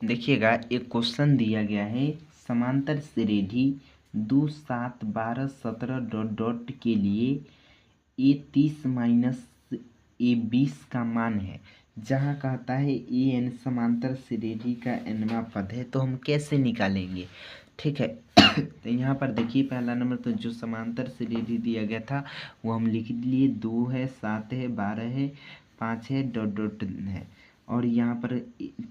देखिएगा, एक क्वेश्चन दिया गया है, समांतर श्रेणी 2 7 12 17 डॉट डॉट के लिए ए 30 माइनस ए 20 का मान है। जहाँ कहता है ए एन समांतर श्रेणी का nवां पद है, तो हम कैसे निकालेंगे? ठीक है। तो यहाँ पर देखिए, पहला नंबर तो जो समांतर श्रेणी दिया गया था वो हम लिख लिए, 2 है, 7 है, 12 है, 5 है, डॉट डॉट है। और यहाँ पर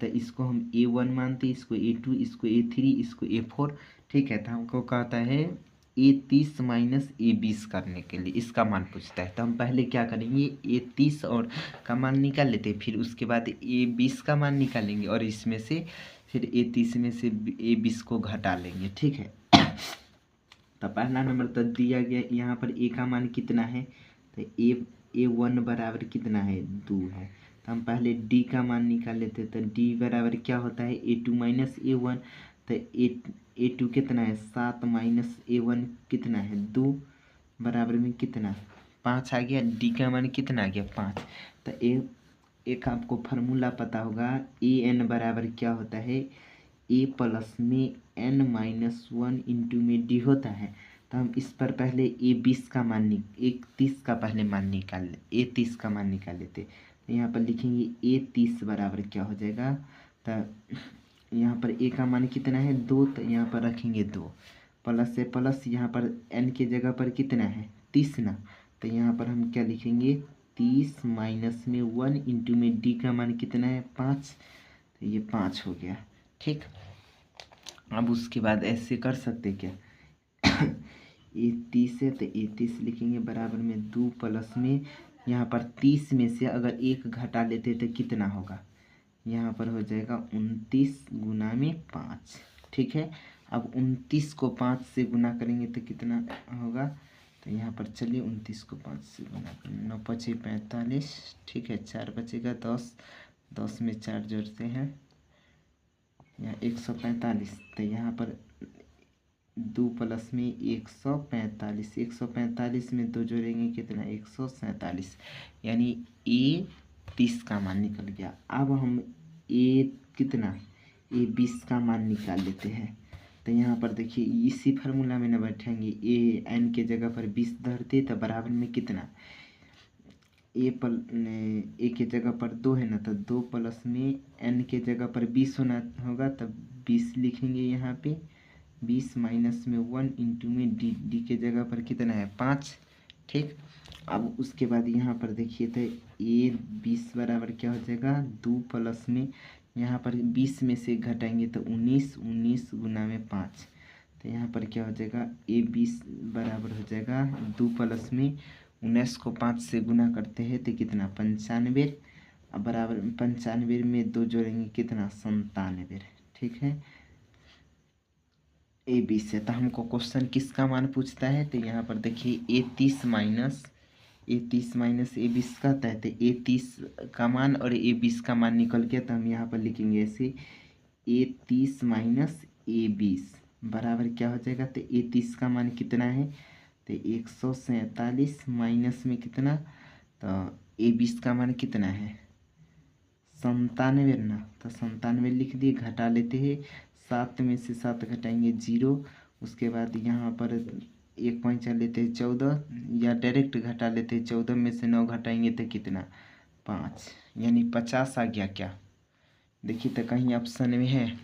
तो इसको हम A1 मानते, इसको A2, इसको A3, इसको A4। ठीक है, तो हमको कहता है A30 माइनस A20 करने के लिए इसका मान पूछता है। तो हम पहले क्या करेंगे, A30 और का मान निकाल लेते हैं, फिर उसके बाद A20 का मान निकालेंगे और इसमें से फिर A30 में से A20 को घटा लेंगे। ठीक है। तो पहला नंबर तो दिया गया, यहाँ पर A का मान कितना है, तो A1 बराबर कितना है, 2 है। तो हम पहले D का मान निकाल लेते हैं। तो D बराबर क्या होता है, A2 माइनस A1। तो A2 कितना है, 7 माइनस A1 कितना है, 2 बराबर में कितना, 5 आ गया। D का मान कितना आ गया, 5। तो एक आपको फार्मूला पता होगा, AN बराबर क्या होता है, ए प्लस में n माइनस 1 इंटू में डी होता है। तो हम इस पर पहले A20 का मान A30 का पहले मान निकाल A30 का मान निकाल लेते। तो यहाँ पर लिखेंगे A30 बराबर क्या हो जाएगा, तो यहाँ पर A का मान कितना है, 2। तो यहाँ पर रखेंगे 2, प्लस से प्लस, यहाँ पर n के जगह पर कितना है, 30 ना। तो यहाँ पर हम क्या लिखेंगे, 30 माइनस में 1 इंटू में डी का मान कितना है, 5। तो ये 5 हो गया। ठीक। अब उसके बाद ऐसे कर सकते क्या, A30 है तो A30 लिखेंगे बराबर में 2 प्लस में, यहाँ पर 30 में से अगर 1 घटा लेते तो कितना होगा, यहाँ पर हो जाएगा 29 गुना में 5। ठीक है। अब 29 को 5 से गुना करेंगे तो कितना होगा, तो यहाँ पर चलिए 29 को 5 से गुना करेंगे, 9 5 45। ठीक है, 4 बचेगा, 10 10 में 4 जोड़ते हैं, यहाँ 145। तो यहाँ पर 2 प्लस में 145, 145 में 2 जोड़ेंगे कितना, 147। यानी A30 का मान निकल गया। अब हम A20 का मान निकाल लेते हैं। तो यहाँ पर देखिए, इसी फार्मूला में न बैठेंगे, n के जगह पर 20 धरते तो बराबर में कितना, ए के जगह पर 2 है ना, तो 2 प्लस में n के जगह पर 20 होना होगा, तब 20 लिखेंगे यहाँ पे, 20 माइनस में 1 इंटू में डी के जगह पर कितना है, 5। ठीक। अब उसके बाद यहाँ पर देखिए, तो A20 बराबर क्या हो जाएगा, 2 प्लस में, यहाँ पर 20 में से घटाएंगे तो 19, 19 गुना में 5। तो यहाँ पर क्या हो जाएगा, A20 बराबर हो जाएगा 2 प्लस में 19 को 5 से गुना करते हैं तो कितना, 95। अब बराबर 95 में 2 जोड़ेंगे कितना, 97। ठीक है। A20 है, तो हमको क्वेश्चन किसका मान पूछता है, तो यहाँ पर देखिए A30 माइनस A20 का होता है। तो A30 का मान और A20 का मान निकल गया, तो हम यहाँ पर लिखेंगे ऐसे, A30 माइनस A20 बराबर क्या हो जाएगा, तो A30 का मान कितना है, तो 147 माइनस में कितना, तो A20 का मान कितना है, 97 ना। तो 97 लिख दिए, घटा लेते हैं, 7 में से 7 घटाएंगे 0। उसके बाद यहाँ पर 1 पॉइंट लेते हैं 14, या डायरेक्ट घटा लेते हैं, 14 में से 9 घटाएंगे तो कितना, 5, यानी 50 आ गया। क्या देखिए, तो कहीं ऑप्शन में है,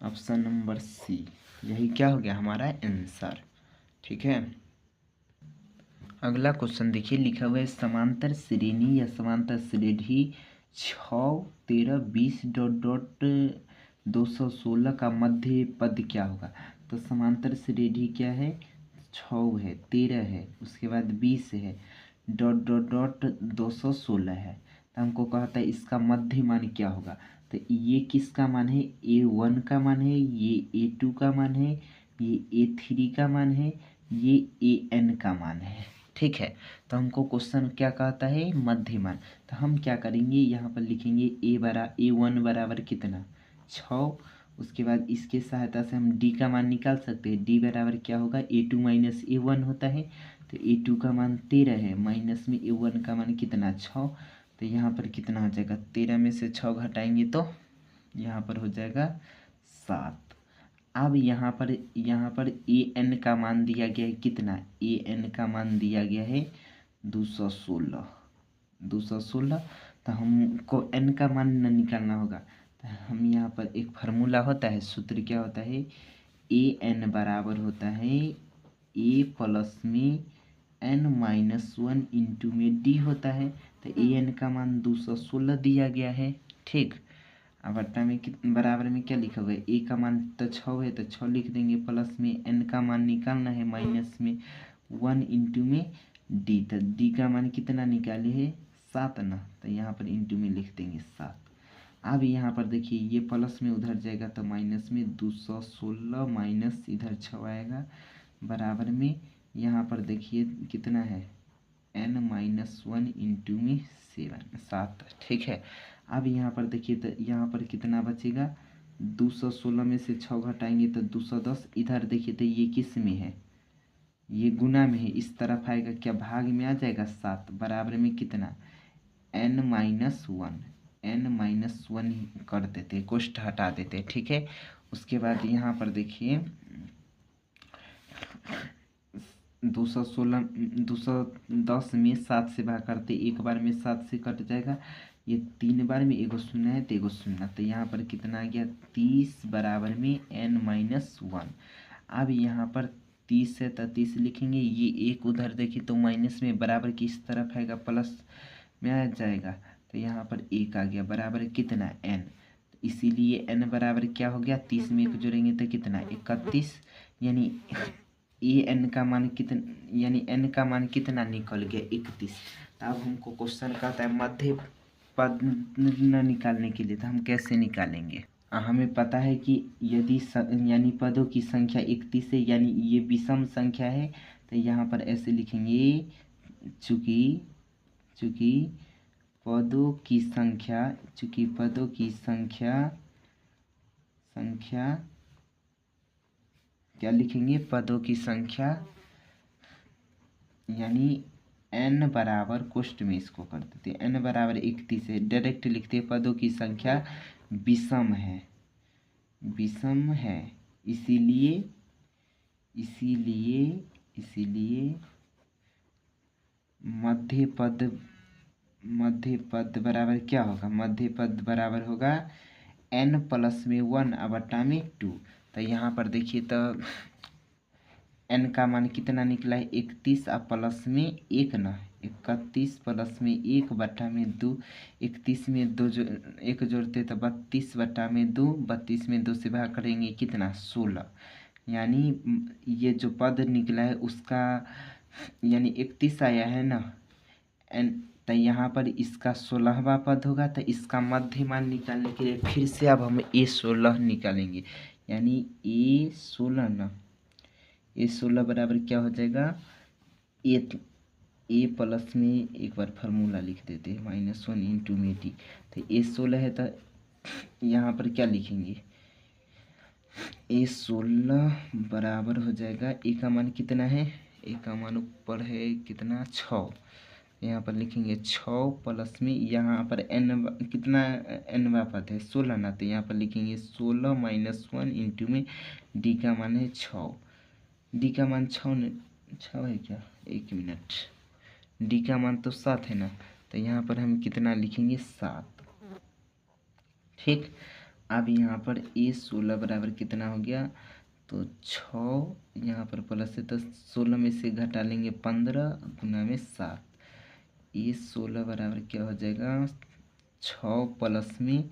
ऑप्शन नंबर सी, यही क्या हो गया हमारा आंसर। ठीक है। अगला क्वेश्चन देखिए, लिखा हुआ है, समांतर श्रेणी या समांतर श्रेणी 6 13 20 डॉट डॉट 216 का मध्य पद क्या होगा। तो समांतर श्रेणी क्या है, 6 है, 13 है, उसके बाद 20 है, डॉट डॉट डॉट 216 है। तो हमको कहता है इसका मध्य मान क्या होगा। तो ये किसका मान है, A1 का मान है, ये A2 का मान है, ये A3 का मान है, ये AN का मान है। ठीक है। तो हमको क्वेश्चन क्या कहता है, मध्य मान। तो हम क्या करेंगे, यहाँ पर लिखेंगे A1 बराबर कितना, 6। उसके बाद इसके सहायता से हम D का मान निकाल सकते हैं। D बराबर क्या होगा, A2 माइनस A1 होता है। तो A2 का मान 13 है, माइनस में A1 का मान कितना, 6। तो यहाँ पर कितना हो जाएगा, 13 में से 6 घटाएंगे तो यहाँ पर हो जाएगा 7। अब यहाँ पर ए एन का मान दिया गया है कितना, ए एन का मान दिया गया है 216। तो हमको एन का मान न निकालना होगा, तो हम यहाँ पर एक फार्मूला होता है, सूत्र क्या होता है, ए एन बराबर होता है ए प्लस में n-1 इंटू में डी होता है। तो ए एन का मान 216 दिया गया है। ठीक, अब बट्टा में बराबर में क्या लिखा हुआ है, ए का मान तो 6 है तो 6 लिख देंगे, प्लस में एन का मान निकालना है, माइनस में 1 इंटू में डी। तो डी का मान कितना निकाले है 7 ना, तो यहाँ पर इंटू में लिख देंगे 7। अब यहाँ पर देखिए ये प्लस में उधर जाएगा तो माइनस में 216 माइनस इधर 6 आएगा, बराबर में यहाँ पर देखिए कितना है n-1 इंटू में 7। ठीक है, अब यहाँ पर देखिए तो यहाँ पर कितना बचेगा, 216 में से 6 घटाएंगे तो 210। इधर देखिए तो ये किस में है, ये गुना में है, इस तरफ आएगा क्या, भाग में आ जाएगा 7, बराबर में कितना n-1 कर देते, कोष्ठ हटा देते। ठीक है, उसके बाद यहाँ पर देखिए 210 में 7 से भाग करते, एक बार में 7 से कट जाएगा, ये 3 बार में एगो शून्य है तो एगो शून्य, तो यहाँ पर कितना आ गया 30 बराबर में n-1। अब यहाँ पर 30 है तो 30 लिखेंगे, ये एक उधर देखिए तो माइनस में बराबर की इस तरफ आएगा, प्लस में आ जाएगा, तो यहाँ पर 1 आ गया, बराबर कितना n, इसीलिए n बराबर क्या हो गया, 30 में 1 जोड़ेंगे तो कितना 31, यानी ए एन का मान कितना, यानी एन का मान कितना निकल गया 31। तो अब हमको क्वेश्चन कहता है मध्य पद न निकालने के लिए, तो हम कैसे निकालेंगे, हमें पता है कि यदि यानी पदों की संख्या 31 है, यानी ये विषम संख्या है, तो यहाँ पर ऐसे लिखेंगे, चूँकि पदों की संख्या क्या लिखेंगे, पदों की संख्या, यानी n बराबर कोष्ठ में इसको कर देते हैं, n बराबर 31 है, डायरेक्ट लिखते हैं पदों की संख्या विषम है, इसीलिए मध्य पद बराबर क्या होगा, मध्य पद बराबर होगा n प्लस में 1 बटा में 2। तो यहाँ पर देखिए तो n का मान कितना निकला है 31, अब प्लस में 1 ना, 31 प्लस में 1 बटा में 2, 31 में 1 जोड़ते तो 32 बटा में 2, 32 में 2 से भाग करेंगे कितना 16, यानी ये जो पद निकला है उसका यानी 31 आया है ना n, तो यहाँ पर इसका 16वां पद होगा, तो इसका मध्य मान निकालने के लिए फिर से अब हम a16 निकालेंगे, यानी a16 ना, a16 बराबर क्या हो जाएगा, ए प्लस में एक बार फार्मूला लिख देते हैं -1 इंटू में डी। तो a16 है तो यहाँ पर क्या लिखेंगे, a16 बराबर हो जाएगा, ए का मान कितना है, ए का मान ऊपर है कितना 6, यहाँ पर लिखेंगे 6 प्लस में यहाँ पर n कितना nवा पद है 16 ना, तो यहाँ पर लिखेंगे 16 -1 इंटू में डी का मान है 6, डी का मान 6 है क्या, 1 मिनट, डी का मान तो 7 है ना, तो यहाँ पर हम कितना लिखेंगे 7। ठीक, अब यहाँ पर a16 बराबर कितना हो गया, तो 6 यहाँ पर प्लस है तो 16 में से घटा लेंगे 15 गुना में 7, a16 बराबर क्या हो जाएगा 6 प्लस में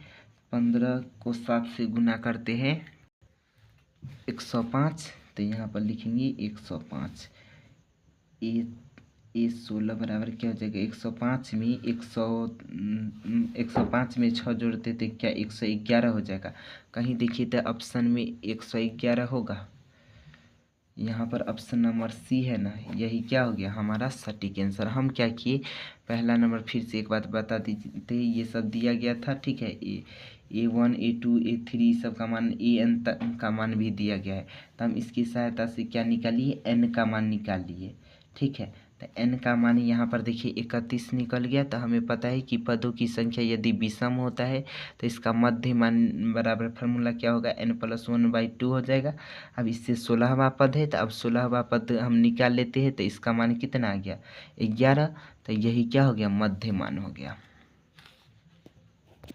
15 को 7 से गुना करते हैं 105, तो यहाँ पर लिखेंगे 105, a16 बराबर क्या हो जाएगा 105 में 105 में 6 जोड़ते थे क्या 111 हो जाएगा, कहीं देखिए तो ऑप्शन में 111 होगा, यहाँ पर ऑप्शन नंबर सी है ना, यही क्या हो गया हमारा सटीक आंसर। हम क्या किए, पहला नंबर फिर से एक बात बता दीजिए, ये सब दिया गया था, ठीक है, a1 a2 a3 सब का मान an का मान भी दिया गया है, तो हम इसकी सहायता से क्या निकालिए n का मान निकाल लिए। ठीक है, तो n का मान यहाँ पर देखिए 31 निकल गया। तो हमें पता है कि पदों की संख्या यदि विषम होता है तो इसका मध्य मान बराबर फार्मूला क्या होगा, n+1/2 हो जाएगा। अब इससे 16वां पद है, तो अब 16वां पद हम निकाल लेते हैं। तो इसका मान कितना आ गया, 11। तो यही क्या हो गया, मध्य मान हो गया।